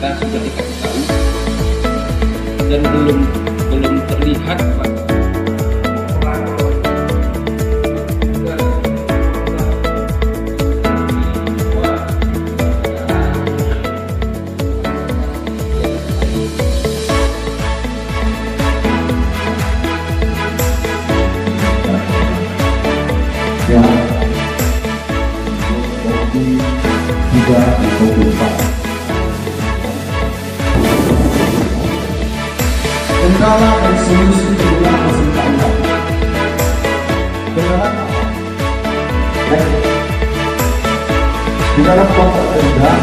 kita sudah dikasih tahu dan belum terlihat Pak. Ya, juga dikomplitkan. Kendala dan solusi kedua masih banyak. Kendala apa? Di dalam kelompok rendah